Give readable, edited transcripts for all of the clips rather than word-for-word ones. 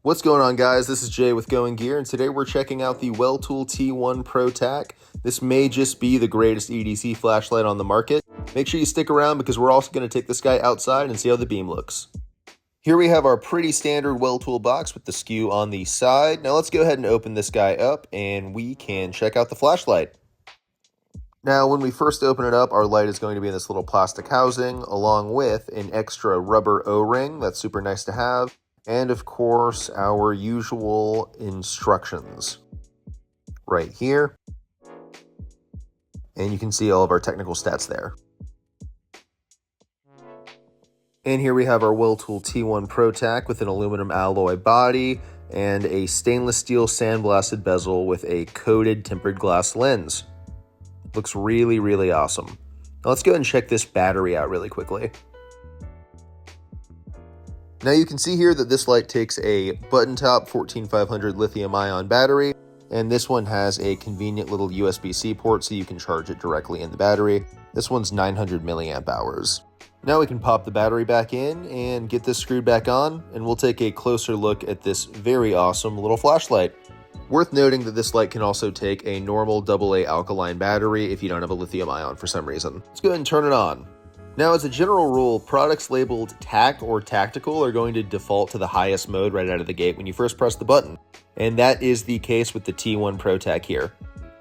What's going on, guys? This is Jay with Going Gear, and today we're checking out the Weltool T1 Pro Tac. This may just be the greatest EDC flashlight on the market. Make sure you stick around because we're also going to take this guy outside and see how the beam looks. Here we have our pretty standard Weltool box with the skew on the side. Now let's go ahead and open this guy up and we can check out the flashlight. Now, when we first open it up, our light is going to be in this little plastic housing along with an extra rubber O-ring. That's super nice to have. And of course, our usual instructions right here. And you can see all of our technical stats there. And here we have our Weltool T1 Pro Tac with an aluminum alloy body and a stainless steel sandblasted bezel with a coated tempered glass lens. Looks really, really awesome. Now let's go ahead and check this battery out really quickly. Now you can see here that this light takes a button top 14500 lithium ion battery, and this one has a convenient little USB-C port so you can charge it directly in the battery. This one's 900 milliamp hours. Now we can pop the battery back in and get this screwed back on, and we'll take a closer look at this very awesome little flashlight. Worth noting that this light can also take a normal AA alkaline battery if you don't have a lithium ion for some reason. Let's go ahead and turn it on. Now, as a general rule, products labeled TAC or Tactical are going to default to the highest mode right out of the gate when you first press the button. And that is the case with the T1 ProTac here.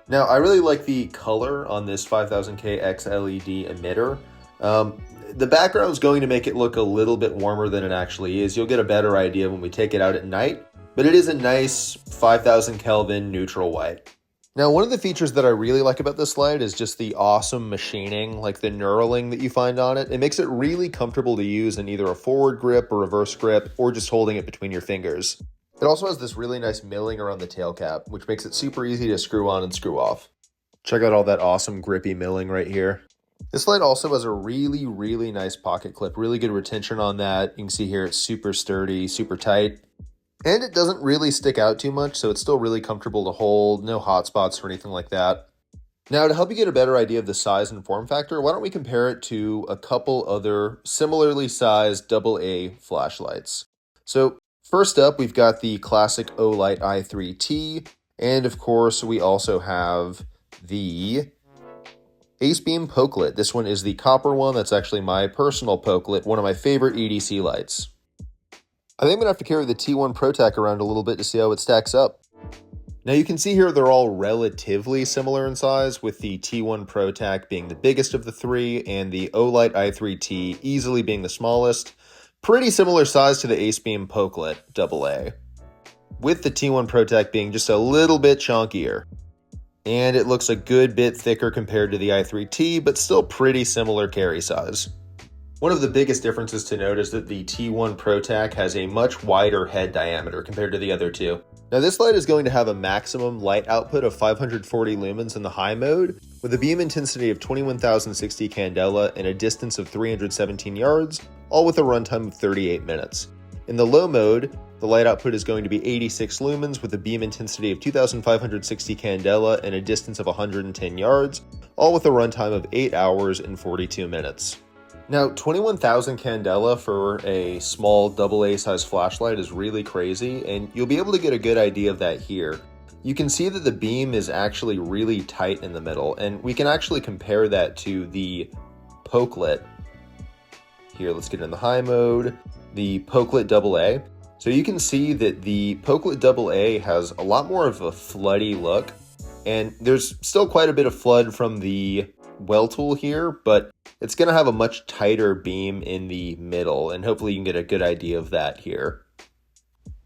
Now, I really like the color on this 5000K X LED emitter. The background is going to make it look a little bit warmer than it actually is. You'll get a better idea when we take it out at night, but it is a nice 5000 Kelvin neutral white. Now, one of the features that I really like about this light is just the awesome machining, like the knurling that you find on it. It makes it really comfortable to use in either a forward grip or reverse grip, or just holding it between your fingers. It also has this really nice milling around the tail cap, which makes it super easy to screw on and screw off. Check out all that awesome grippy milling right here. This light also has a really, really nice pocket clip, really good retention on that. You can see here it's super sturdy, super tight. And it doesn't really stick out too much, so it's still really comfortable to hold, no hot spots or anything like that. Now, to help you get a better idea of the size and form factor, why don't we compare it to a couple other similarly sized AA flashlights. So first up, we've got the classic Olight i3T, and of course, we also have the Acebeam Pokelit. This one is the copper one. That's actually my personal Pokelit, one of my favorite EDC lights. I think I'm going to have to carry the T1 ProTac around a little bit to see how it stacks up. Now you can see here they're all relatively similar in size, with the T1 ProTac being the biggest of the three and the Olight i3T easily being the smallest. Pretty similar size to the Acebeam Pokelit AA, with the T1 ProTac being just a little bit chunkier. And it looks a good bit thicker compared to the i3T, but still pretty similar carry size. One of the biggest differences to note is that the T1 ProTac has a much wider head diameter compared to the other two. Now this light is going to have a maximum light output of 540 lumens in the high mode, with a beam intensity of 21,060 candela and a distance of 317 yards, all with a runtime of 38 minutes. In the low mode, the light output is going to be 86 lumens with a beam intensity of 2,560 candela and a distance of 110 yards, all with a runtime of 8 hours and 42 minutes. Now, 21,000 candela for a small AA size flashlight is really crazy, and you'll be able to get a good idea of that here. You can see that the beam is actually really tight in the middle, and we can actually compare that to the Pokelit. Here, let's get in the high mode, the Pokelit AA. So you can see that the Pokelit AA has a lot more of a floody look, and there's still quite a bit of flood from the Weltool here, but it's going to have a much tighter beam in the middle, and hopefully you can get a good idea of that here.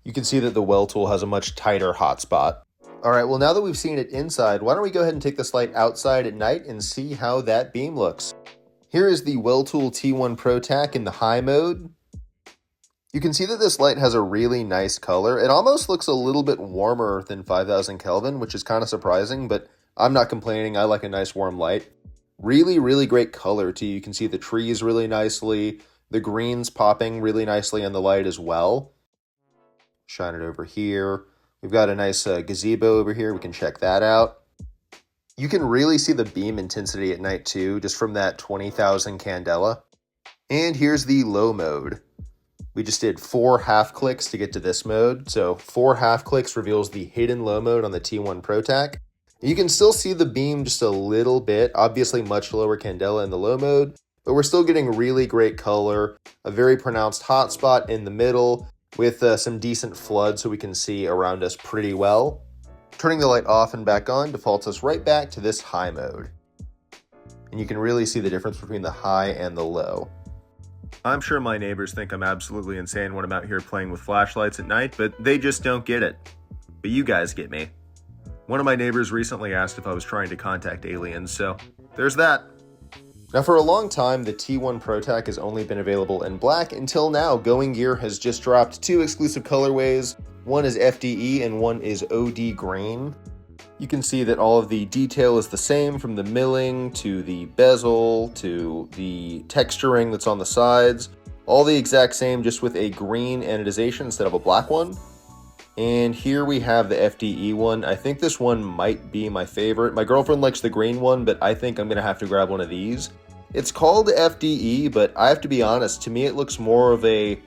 You can see that the Weltool has a much tighter hotspot. All right, well, now that we've seen it inside, why don't we go ahead and take this light outside at night and see how that beam looks. Here is the Weltool T1 ProTac in the high mode. You can see that this light has a really nice color. It almost looks a little bit warmer than 5000 Kelvin, which is kind of surprising, but I'm not complaining. I like a nice warm light. Really, really great color too. You can see the trees really nicely. The green's popping really nicely in the light as well. Shine it over here. We've got a nice gazebo over here. We can check that out. You can really see the beam intensity at night too, just from that 20,000 candela. And here's the low mode. We just did 4 half clicks to get to this mode. So 4 half clicks reveals the hidden low mode on the T1 ProTac. You can still see the beam just a little bit, obviously much lower candela in the low mode, but we're still getting really great color, a very pronounced hotspot in the middle with some decent flood so we can see around us pretty well. Turning the light off and back on defaults us right back to this high mode. And you can really see the difference between the high and the low. I'm sure my neighbors think I'm absolutely insane when I'm out here playing with flashlights at night, but they just don't get it. But you guys get me. One of my neighbors recently asked if I was trying to contact aliens, so there's that. Now for a long time, the T1 ProTac has only been available in black until now. Going Gear has just dropped 2 exclusive colorways. One is FDE and one is OD grain. You can see that all of the detail is the same, from the milling to the bezel to the texturing that's on the sides. All the exact same, just with a green anodization instead of a black one. And here we have the FDE one. I think this one might be my favorite. My girlfriend likes the green one, but I think I'm going to have to grab one of these. It's called FDE, but I have to be honest, to me it looks more of a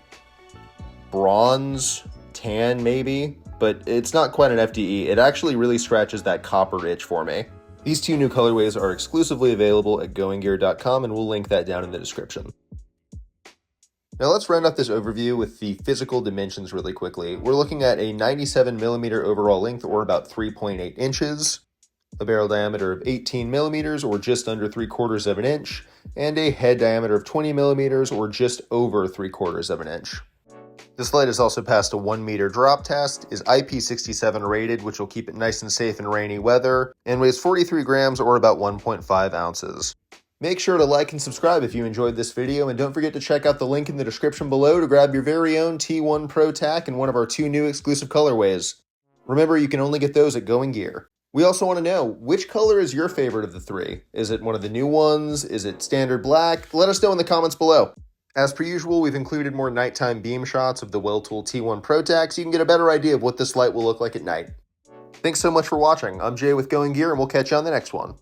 bronze tan maybe, but it's not quite an FDE. It actually really scratches that copper itch for me. These 2 new colorways are exclusively available at goinggear.com, and we'll link that down in the description. Now let's round up this overview with the physical dimensions really quickly. We're looking at a 97mm overall length, or about 3.8 inches, a barrel diameter of 18mm, or just under 3/4 of an inch, and a head diameter of 20mm, or just over 3/4 of an inch. This light has also passed a 1 meter drop test, is IP67 rated, which will keep it nice and safe in rainy weather, and weighs 43 grams, or about 1.5 ounces. Make sure to like and subscribe if you enjoyed this video, and don't forget to check out the link in the description below to grab your very own T1 ProTac and one of our 2 new exclusive colorways. Remember, you can only get those at Going Gear. We also want to know, which color is your favorite of the 3? Is it one of the new ones? Is it standard black? Let us know in the comments below. As per usual, we've included more nighttime beam shots of the Weltool T1 Pro Tac so you can get a better idea of what this light will look like at night. Thanks so much for watching. I'm Jay with Going Gear, and we'll catch you on the next one.